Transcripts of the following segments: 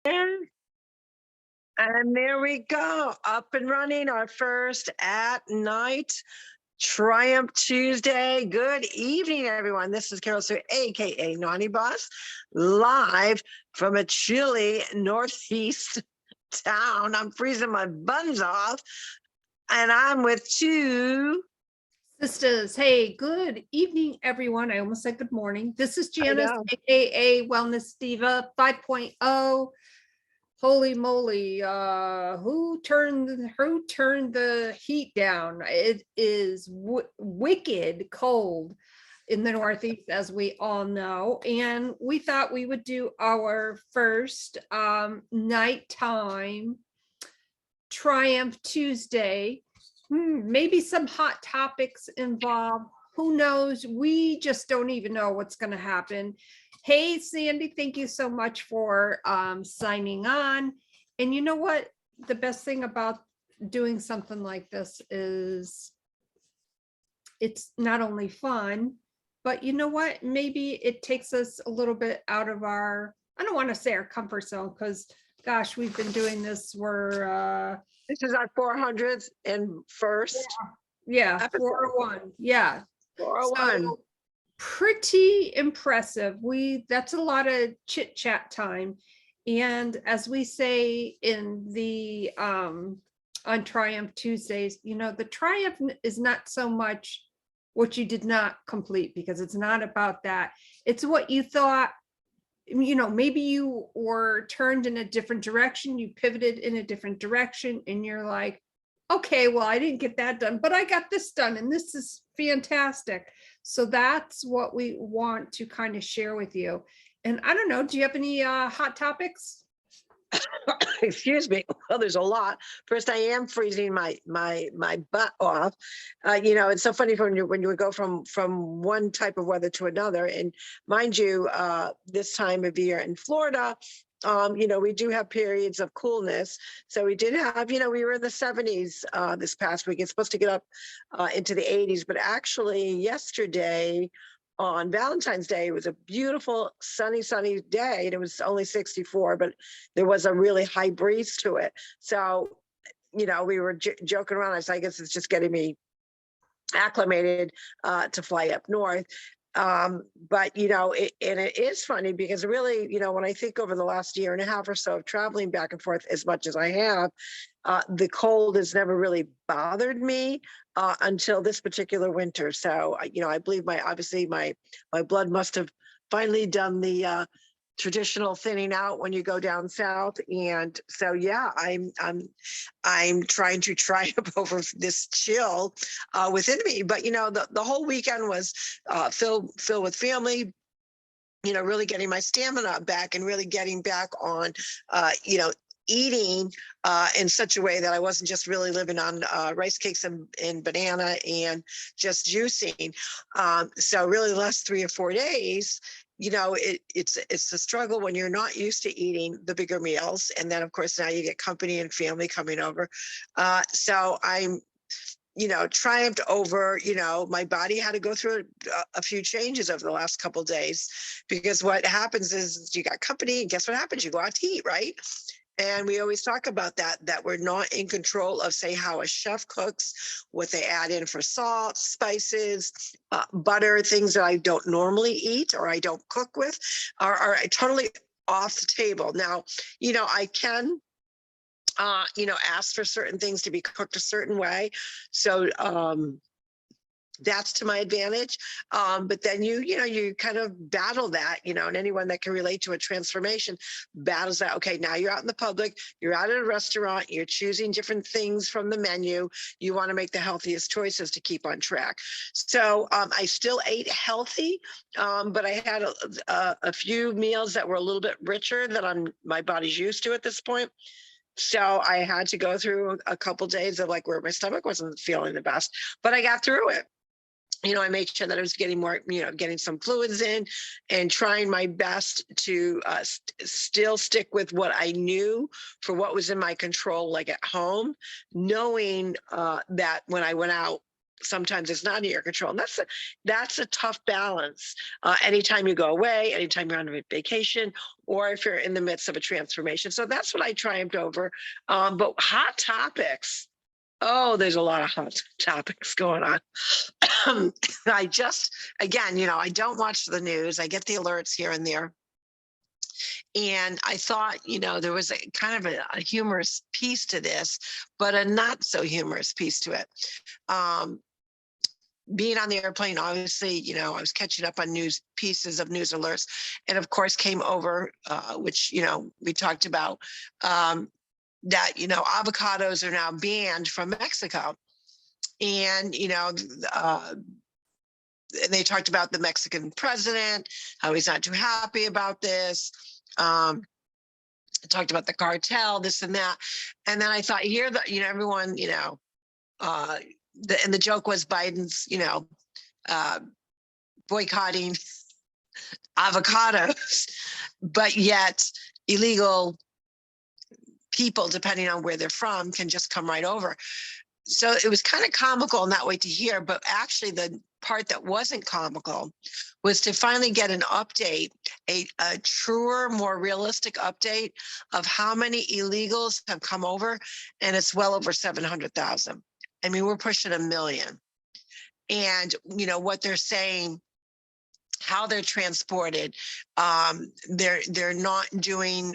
And there we go, up and running, our first at night Triumph Tuesday. Good evening, everyone. This is Carol Sue, aka Naughty Boss, live from a chilly northeast town. I'm freezing my buns off, and I'm with two. Sisters, hey, good evening, everyone. I almost said good morning. This is I Janice, know. aka Wellness Diva 5.0. Holy moly, who turned the heat down? It is wicked cold in the Northeast, as we all know, and we thought we would do our first nighttime Triumph Tuesday. Maybe some hot topics involved. Who knows? We just don't even know what's going to happen. Hey, Sandy, thank you so much for signing on. And you know what? The best thing about doing something like this is it's not only fun, but you know what? Maybe it takes us a little bit out of our, I don't want to say our comfort zone, because gosh, we've been doing this. This is our 400th and first Yeah, episode. 401. Yeah. 401. So pretty impressive. That's a lot of chit chat time. And as we say in the on Triumph Tuesdays, you know, the triumph is not so much what you did not complete, because it's not about that. It's what you thought, you know, maybe you were turned in a different direction, you pivoted in a different direction, and you're like, okay, well, I didn't get that done, but I got this done, and this is fantastic. So that's what we want to kind of share with you. And I don't know, do you have any hot topics? Excuse me. Well, there's a lot. First, I am freezing my butt off. You know, it's so funny when you would go from one type of weather to another. And mind you, this time of year in Florida, you know, we do have periods of coolness. So we did have, you know, we were in the 70s this past week. It's supposed to get up into the 80s, but actually yesterday on Valentine's Day, it was a beautiful sunny day, and it was only 64, but there was a really high breeze to it. So, you know, we were joking around. I said, I guess it's just getting me acclimated to fly up north. But you know, and it is funny because really, you know, when I think over the last year and a half or so of traveling back and forth as much as I have, the cold has never really bothered me until this particular winter. So, you know, I believe obviously my blood must have finally done the traditional thinning out when you go down south. And so, yeah, I'm trying to triumph over this chill within me. But, you know, the whole weekend was filled with family, you know, really getting my stamina back and really getting back on, you know, eating in such a way that I wasn't just really living on rice cakes and banana and just juicing. So really the last 3 or 4 days, you know, it's a struggle when you're not used to eating the bigger meals. And then of course now you get company and family coming over. So I'm, you know, triumphed over, you know, my body had to go through a few changes over the last couple of days, because what happens is you got company and guess what happens? You go out to eat, right? And we always talk about that we're not in control of, say, how a chef cooks, what they add in for salt, spices, butter, things that I don't normally eat or I don't cook with are totally off the table. Now, you know, I can, you know, ask for certain things to be cooked a certain way. So, that's to my advantage. But then you know, you kind of battle that, you know, and anyone that can relate to a transformation battles that. Okay, now you're out in the public, you're out at a restaurant, you're choosing different things from the menu. You want to make the healthiest choices to keep on track. So I still ate healthy, but I had a few meals that were a little bit richer than my body's used to at this point. So I had to go through a couple days of like where my stomach wasn't feeling the best, but I got through it. You know, I made sure that I was getting more, you know, getting some fluids in and trying my best to still stick with what I knew for what was in my control, like at home, knowing that when I went out sometimes it's not in your control. And that's a tough balance. Anytime you go away, anytime you're on a vacation, or if you're in the midst of a transformation. So that's what I triumphed over. But hot topics. Oh, there's a lot of hot topics going on. I just, again, I don't watch the news. I get the alerts here and there. And I thought, there was a kind of a humorous piece to this, but a not so humorous piece to it. Being on the airplane, obviously, I was catching up on news pieces of news alerts, and of course came over, which, we talked about, that, avocados are now banned from Mexico. And, they talked about the Mexican president, how he's not too happy about this. Talked about the cartel, this and that. And then I thought, here, everyone, and the joke was Biden's, boycotting avocados, but yet illegal people, depending on where they're from, can just come right over. So it was kind of comical in that way to hear, but actually the part that wasn't comical was to finally get an update, a truer, more realistic update of how many illegals have come over, and it's well over 700,000. I mean, we're pushing 1 million. And, what they're saying, how they're transported, they're not doing,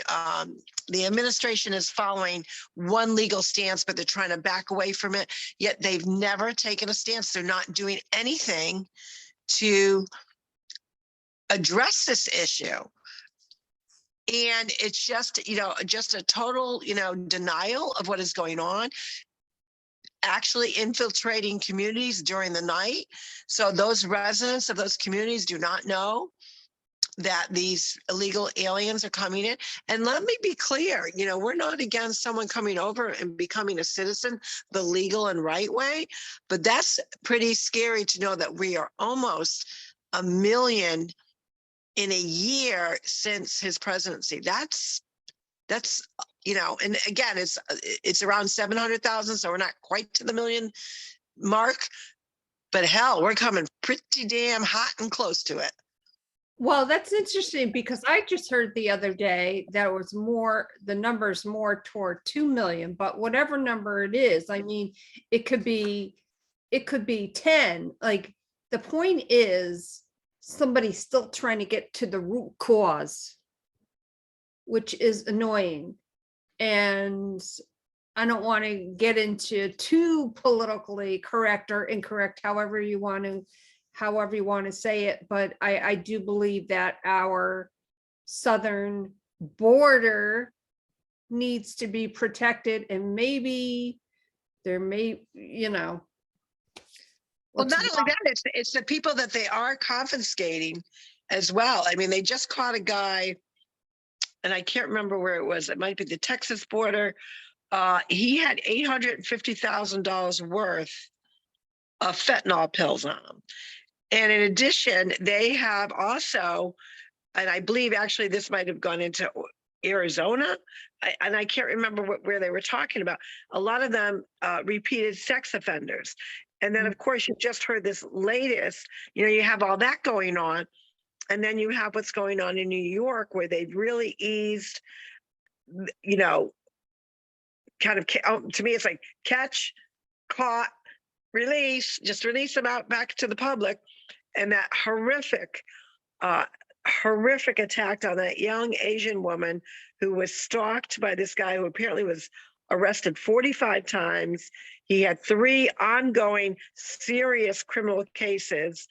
the administration is following one legal stance, but they're trying to back away from it. Yet they've never taken a stance. They're not doing anything to address this issue. And it's just, just a total, denial of what is going on, actually infiltrating communities during the night. So those residents of those communities do not know that these illegal aliens are coming in. And let me be clear, we're not against someone coming over and becoming a citizen the legal and right way, but that's pretty scary to know that we are almost 1 million in a year since his presidency. That's, and again, it's around 700,000. So we're not quite to the 1 million mark, but hell, we're coming pretty damn hot and close to it. Well, that's interesting because I just heard the other day that it was the number's more toward 2 million, but whatever number it is, I mean, it could be 10. Like, the point is somebody's still trying to get to the root cause, which is annoying. And I don't want to get into too politically correct or incorrect, however you want to say it, but I do believe that our southern border needs to be protected, and maybe there may, well, not only that, it's the people that they are confiscating as well. I mean, they just caught a guy, and I can't remember where it was. It might be the Texas border. He had $850,000 worth of fentanyl pills on him. And in addition, they have also, and I believe actually this might have gone into Arizona, and I can't remember where they were talking about. A lot of them repeated sex offenders. And then, of course, you just heard this latest, you have all that going on. And then you have what's going on in New York, where they've really eased, kind of, to me, it's like catch, caught, release, just release them out back to the public. And that horrific attack on that young Asian woman who was stalked by this guy who apparently was arrested 45 times. He had 3 ongoing serious criminal cases.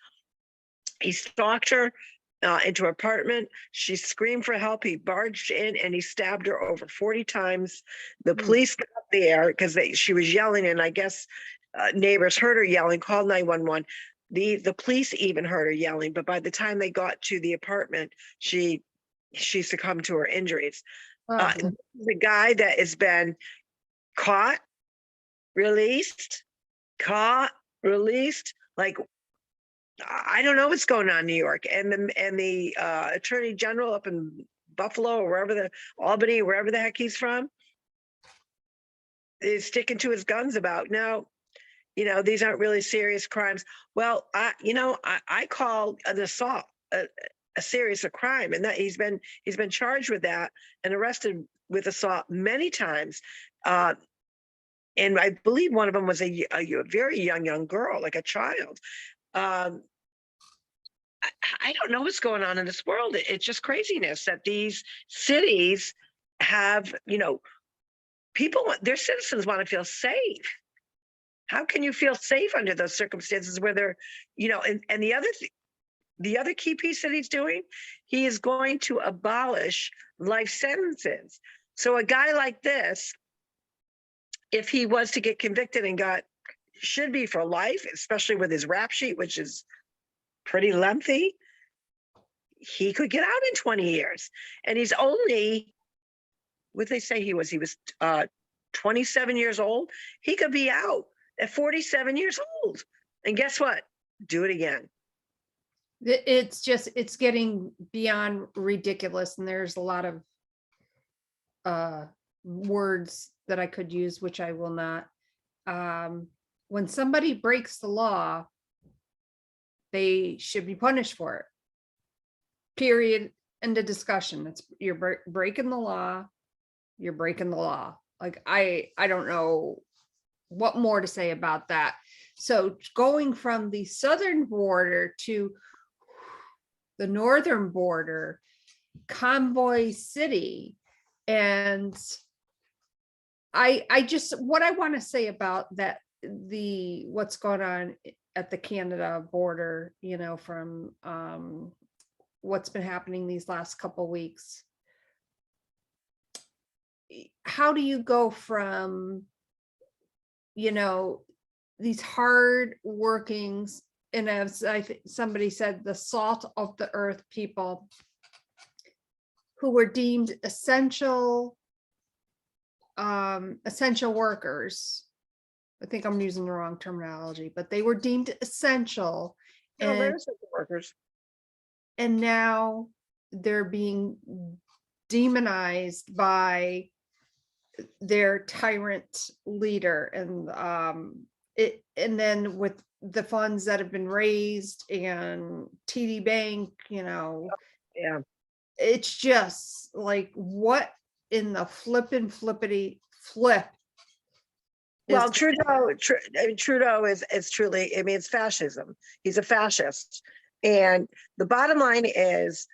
He stalked her into her apartment. She screamed for help. He barged in and he stabbed her over 40 times. The police got there because she was yelling, and I guess neighbors heard her yelling, called 911. The police even heard her yelling, but by the time they got to the apartment, she succumbed to her injuries. The guy that has been caught, released, like, I don't know what's going on in New York. And the attorney general up in Buffalo or wherever Albany, wherever the heck he's from, is sticking to his guns about, no, these aren't really serious crimes. Well, I call an assault a serious crime, and that he's been charged with that and arrested with assault many times. And I believe one of them was a very young girl, like a child. Um, I don't know what's going on in this world. It's just craziness that these cities have, people, their citizens want to feel safe. How can you feel safe under those circumstances where they're, and the other key piece that he's doing, he is going to abolish life sentences. So a guy like this, if he was to get convicted and should be for life, especially with his rap sheet, which is pretty lengthy, he could get out in 20 years. And he's only, what they say he was 27 years old. He could be out at 47 years old. And guess what? Do it again. It's getting beyond ridiculous. And there's a lot of words that I could use, which I will not. When somebody breaks the law, they should be punished for it. Period. End of discussion. You're breaking the law. You're breaking the law. Like, I don't know what more to say about that. So going from the southern border to the northern border, Convoy City, and I just, what I want to say about that, what's going on at the Canada border, from what's been happening these last couple weeks. How do you go from, these hard workings, and as somebody said, the salt of the earth people who were deemed essential workers. I think I'm using the wrong terminology, but they were deemed essential. No, they're essential workers. And now they're being demonized by their tyrant leader, and then with the funds that have been raised and TD Bank, Yeah. It's just like, what in the flippity flip? Well, Trudeau is truly, it's fascism. He's a fascist. And the bottom line is,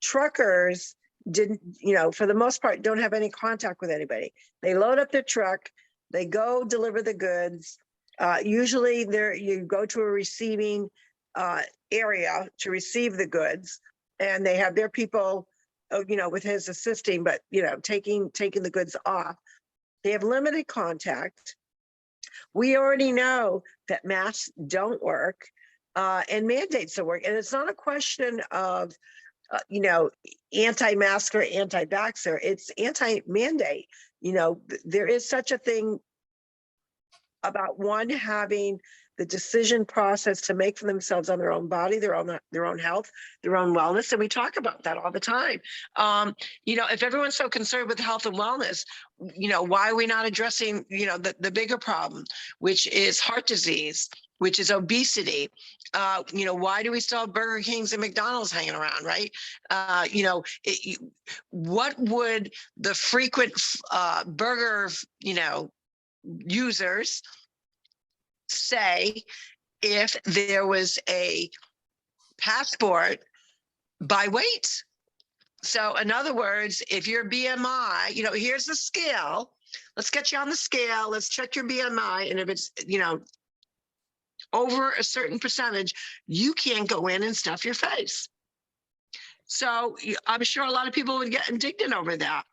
truckers didn't, for the most part, don't have any contact with anybody. They load up their truck, they go deliver the goods. Usually you go to a receiving area to receive the goods, and they have their people, with his assisting, but, taking the goods off. They have limited contact. We already know that masks don't work, and mandates don't work. And it's not a question of, anti-mask or anti-vaxxer. It's anti-mandate. There is such a thing about one having the decision process to make for themselves on their own body, their own health, their own wellness. And we talk about that all the time. If everyone's so concerned with health and wellness, why are we not addressing, the bigger problem, which is heart disease, which is obesity? Why do we still have Burger Kings and McDonald's hanging around, right? What would the frequent burger, users say if there was a passport by weight? So in other words, if your BMI, here's the scale, let's get you on the scale, let's check your BMI. And if it's, over a certain percentage, you can't go in and stuff your face. So I'm sure a lot of people would get indignant over that,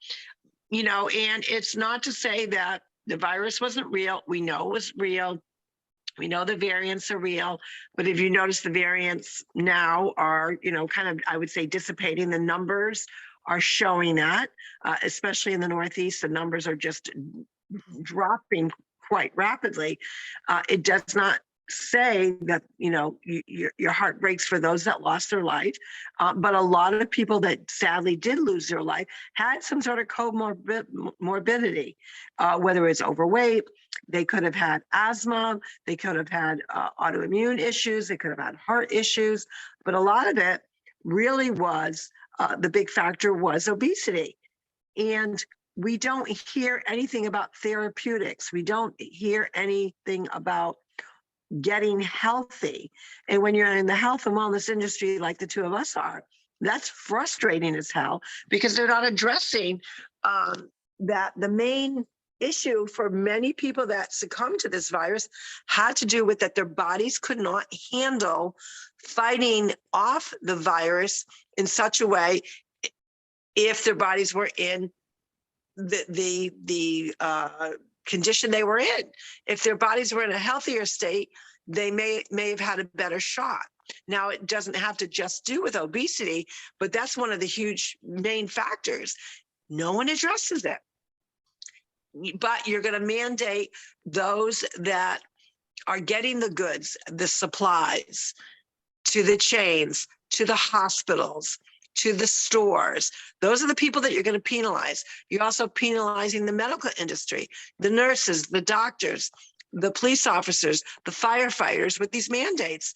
and it's not to say that the virus wasn't real. We know it was real. We know the variants are real, but if you notice, the variants now are, kind of, I would say, dissipating. The numbers are showing that, especially in the Northeast, the numbers are just dropping quite rapidly. It does not say that, your heart breaks for those that lost their life. But a lot of people that sadly did lose their life had some sort of comorbidity, whether it's overweight, they could have had asthma, they could have had autoimmune issues, they could have had heart issues. But a lot of it really was, the big factor was obesity. And we don't hear anything about therapeutics. We don't hear anything about getting healthy. And when you're in the health and wellness industry, like the two of us are, that's frustrating as hell, because they're not addressing that the main issue for many people that succumbed to this virus had to do with that their bodies could not handle fighting off the virus in such a way, if their bodies were in the condition they were in. If their bodies were in a healthier state, they may have had a better shot. Now, it doesn't have to just do with obesity, but that's one of the huge main factors. No one addresses it. But you're going to mandate those that are getting the goods, the supplies, to the chains, to the hospitals, to the stores. Those are the people that you're going to penalize. You're also penalizing the medical industry, the nurses, the doctors, the police officers, the firefighters with these mandates.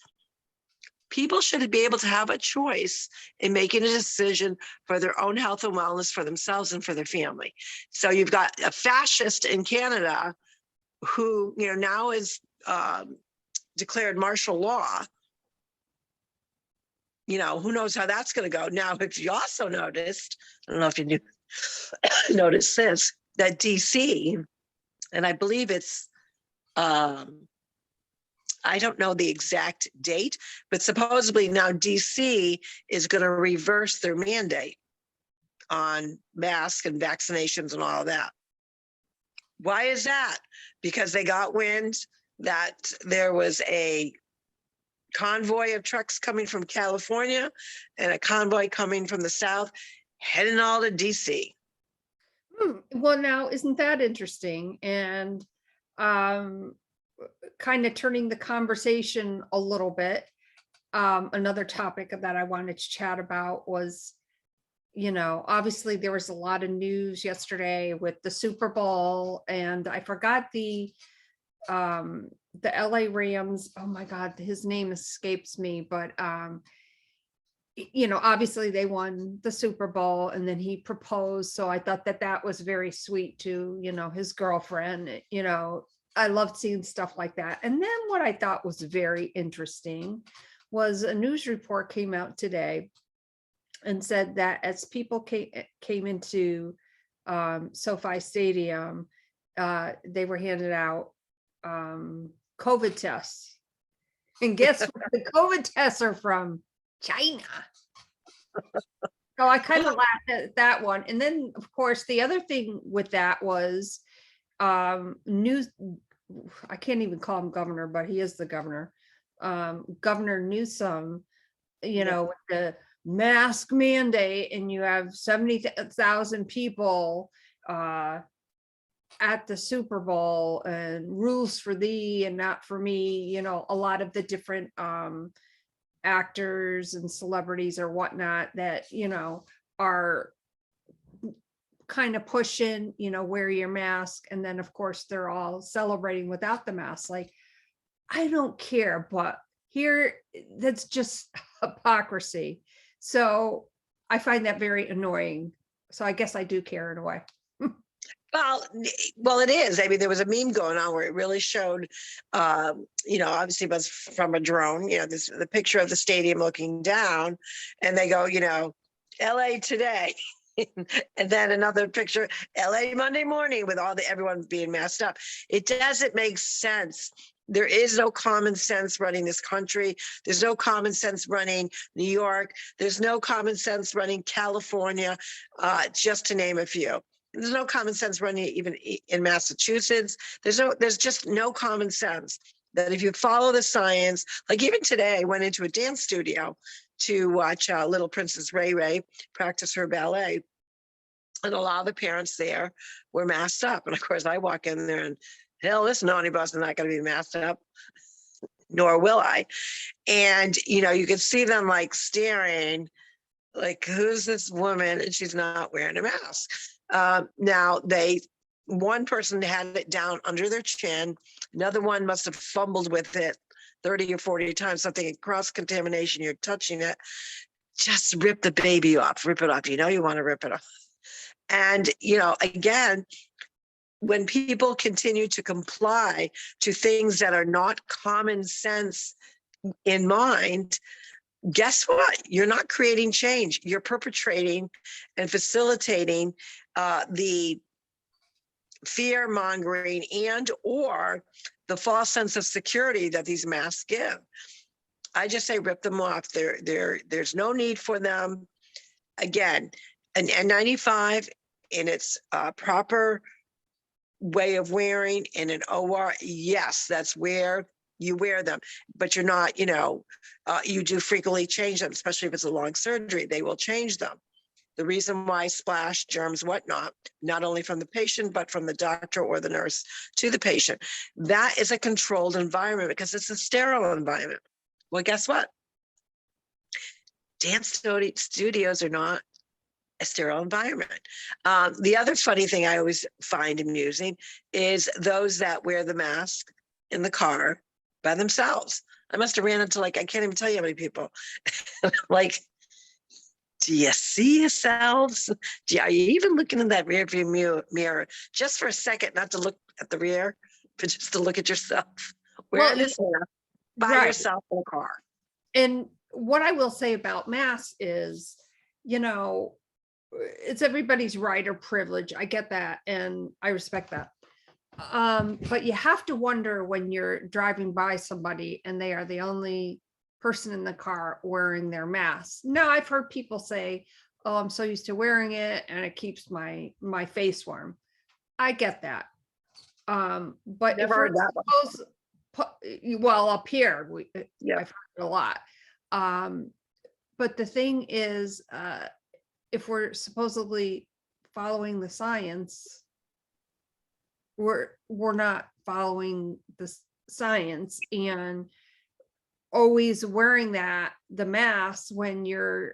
People should be able to have a choice in making a decision for their own health and wellness, for themselves and for their family. So you've got a fascist in Canada who, now is declared martial law. Who knows how that's going to go. Now, if you also noticed, I don't know if you noticed this, that DC, and I believe it's, I don't know the exact date, but supposedly now DC is going to reverse their mandate on masks and vaccinations and all of that. Why is that? Because they got wind that there was a convoy of trucks coming from California and a convoy coming from the South, heading all to DC. Well, now, isn't that interesting? And kind of turning the conversation a little bit. Another topic that I wanted to chat about was, obviously there was a lot of news yesterday with the Super Bowl, and I forgot the LA Rams. Oh my God, his name escapes me, but obviously they won the Super Bowl, and then he proposed. So I thought that was very sweet to, his girlfriend. I loved seeing stuff like that. And then what I thought was very interesting was a news report came out today and said that as people came into SoFi Stadium, they were handed out COVID tests. And guess what? The COVID tests are from China. So I kind of laughed at that one. And then, of course, the other thing with that was news. I can't even call him governor, but he is the governor. Governor Newsom, with the mask mandate, and you have 70,000 people at the Super Bowl, and rules for thee and not for me. A lot of the different actors and celebrities or whatnot that are kind of pushing, wear your mask. And then of course they're all celebrating without the mask. Like, I don't care, but here that's just hypocrisy. So I find that very annoying. So I guess I do care in a way. Well, it is. I mean, there was a meme going on where it really showed, obviously it was from a drone, the picture of the stadium looking down, and they go, LA today. And then another picture, LA Monday morning, with everyone being masked up. It doesn't make sense. There is no common sense running this country. There's no common sense running New York. There's no common sense running California, just to name a few. There's no common sense running even in Massachusetts. There's just no common sense that if you follow the science, like even today, I went into a dance studio to watch Little Princess Ray Ray practice her ballet. And a lot of the parents there were masked up. And of course I walk in there and, hell, this naughty bus is not going to be masked up. nor will I. And, you can see them like staring, like, who's this woman? And she's not wearing a mask. Now, one person had it down under their chin. Another one must have fumbled with it 30 or 40 times, something cross contamination, you're touching it. Just rip the baby off, rip it off. You want to rip it off. And, again, when people continue to comply to things that are not common sense in mind, guess what? You're not creating change. You're perpetrating and facilitating the fear mongering and or the false sense of security that these masks give. I just say rip them off. There's no need for them. Again, an N95 in its proper way of wearing in an OR, yes, that's where you wear them, but you're not, you do frequently change them, especially if it's a long surgery, they will change them. The reason why splash, germs, whatnot, not only from the patient, but from the doctor or the nurse to the patient. That is a controlled environment because it's a sterile environment. Well, guess what? Dance studios are not a sterile environment. The other funny thing I always find amusing is those that wear the mask in the car by themselves. I must have ran into I can't even tell you how many people. Like, do you see yourselves? Are you even looking in that rear view mirror just for a second, not to look at the rear, but just to look at yourself? Wearing this mask by yourself in a car. And what I will say about masks is, it's everybody's right or privilege. I get that. And I respect that. But you have to wonder when you're driving by somebody and they are the only person in the car wearing their mask. Now, I've heard people say, oh, I'm so used to wearing it and it keeps my face warm. I get that. But if we're supposed, well, up here, I've heard it a lot. But the thing is, if we're supposedly following the science, we're not following the science, and always wearing the mask when you're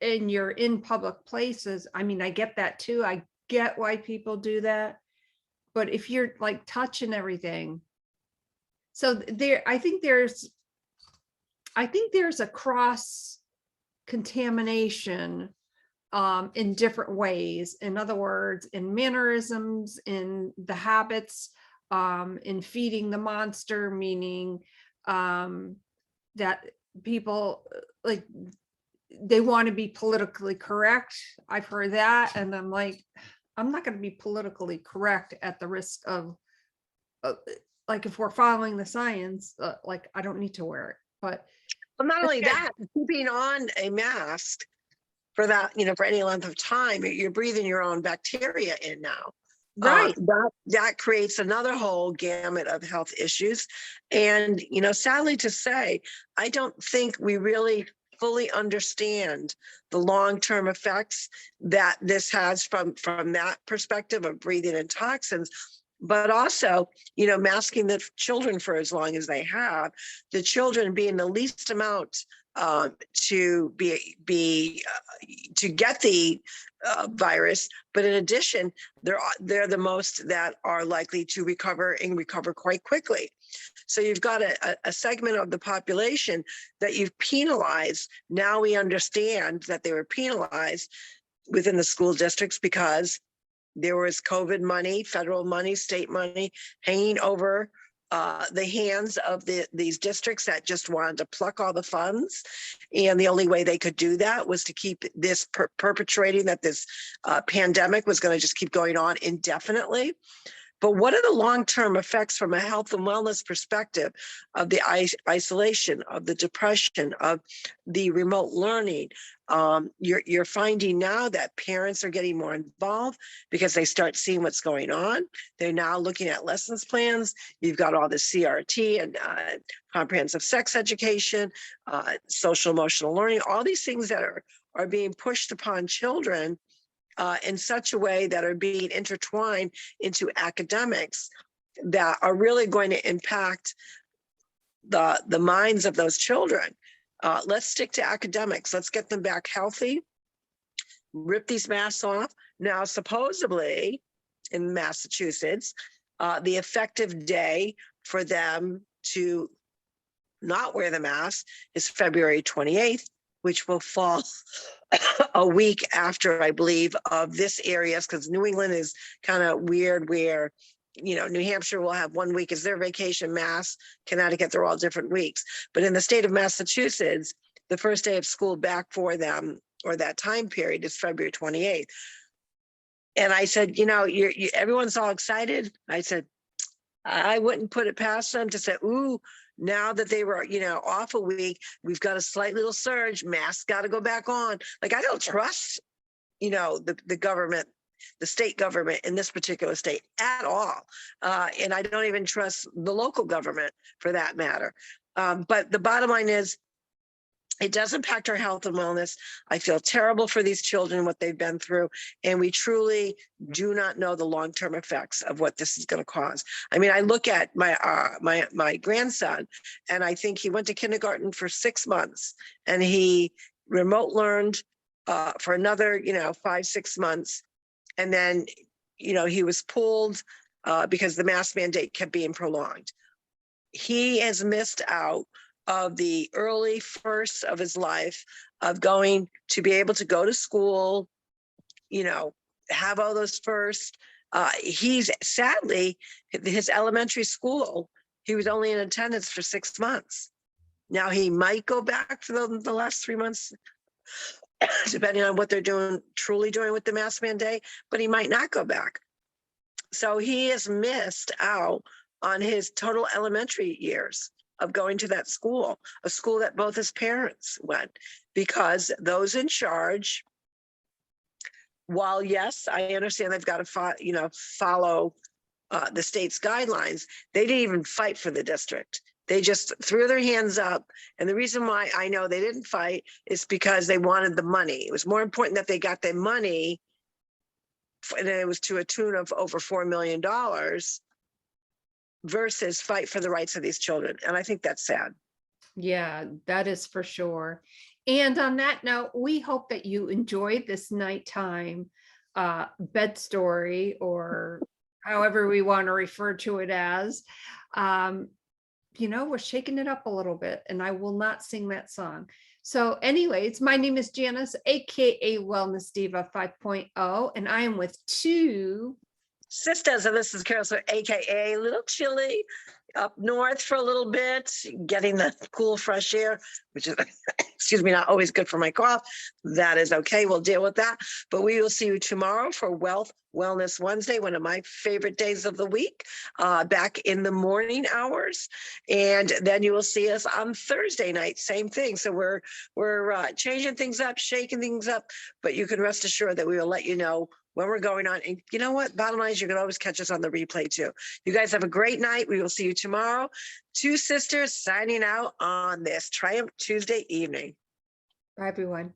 in public places. I mean, I get that too. I get why people do that. But if you're like touching everything, so I think there's a cross contamination in different ways. In other words, in mannerisms, in the habits, in feeding the monster, meaning that people they want to be politically correct. I've heard that, and I'm like, I'm not going to be politically correct at the risk of if we're following the science, I don't need to wear it. But not only that, keeping on a mask for that, for any length of time, you're breathing your own bacteria in now. Right. That creates another whole gamut of health issues. And, sadly to say, I don't think we really fully understand the long-term effects that this has from that perspective of breathing in toxins. But also, masking the children for as long as they have, the children being the least amount to get the virus, but in addition, they're the most that are likely to recover quite quickly. So you've got a segment of the population that you've penalized. Now we understand that they were penalized within the school districts because there was COVID money, federal money, state money hanging over the hands of these districts that just wanted to pluck all the funds. And the only way they could do that was to keep this perpetrating that this pandemic was going to just keep going on indefinitely. But what are the long-term effects from a health and wellness perspective of the isolation, of the depression, of the remote learning? You're finding now that parents are getting more involved because they start seeing what's going on. They're now looking at lessons plans. You've got all the CRT and comprehensive sex education, social emotional learning, all these things that are being pushed upon children in such a way that are being intertwined into academics that are really going to impact the minds of those children. Let's stick to academics. Let's get them back healthy. Rip these masks off. Now, supposedly in Massachusetts, the effective day for them to not wear the mask is February 28th, which will fall a week after, I believe, of this areas, because New England is kind of weird where, New Hampshire will have 1 week as their vacation, Mass, Connecticut, they're all different weeks. But in the state of Massachusetts, the first day of school back for them, or that time period, is February 28th. And I said, everyone's all excited. I said, I wouldn't put it past them to say, ooh, now that they were, off a week, we've got a slight little surge, masks got to go back on. Like, I don't trust, the government, the state government in this particular state at all. And I don't even trust the local government for that matter. But the bottom line is, it does impact our health and wellness. I feel terrible for these children, what they've been through, and we truly do not know the long-term effects of what this is going to cause. I mean, I look at my grandson, and I think he went to kindergarten for 6 months, and he remote learned for another, 5-6 months, and then, he was pulled because the mask mandate kept being prolonged. He has missed out of the early first of his life of going to be able to go to school, have all those first. He's sadly, his elementary school, he was only in attendance for 6 months. Now he might go back for the last 3 months, depending on what they're truly doing with the mask mandate, but he might not go back. So he has missed out on his total elementary years of going to that school, a school that both his parents went, because those in charge, while yes, I understand they've got to follow the state's guidelines, they didn't even fight for the district. They just threw their hands up. And the reason why I know they didn't fight is because they wanted the money. It was more important that they got their money, and it was to a tune of over $4 million, versus fight for the rights of these children. And I think that's sad. Yeah, that is for sure. And on that note, we hope that you enjoyed this nighttime bed story, or however we want to refer to it as. We're shaking it up a little bit, and I will not sing that song. So anyways, my name is Janice, aka Wellness Diva 5.0, and I am with TwoSistas, and this is Carol, so aka Little Chilly, up north for a little bit, getting the cool, fresh air, which is, excuse me, not always good for my cough. That is okay. We'll deal with that. But we will see you tomorrow for Wellness Wednesday, one of my favorite days of the week, back in the morning hours. And then you will see us on Thursday night, same thing. So we're changing things up, shaking things up, but you can rest assured that we will let you know when we're going on. And you know what? Bottom line is, you can always catch us on the replay too. You guys have a great night. We will see you tomorrow. TwoSistas signing out on this Triumph Tuesday evening. Bye, everyone.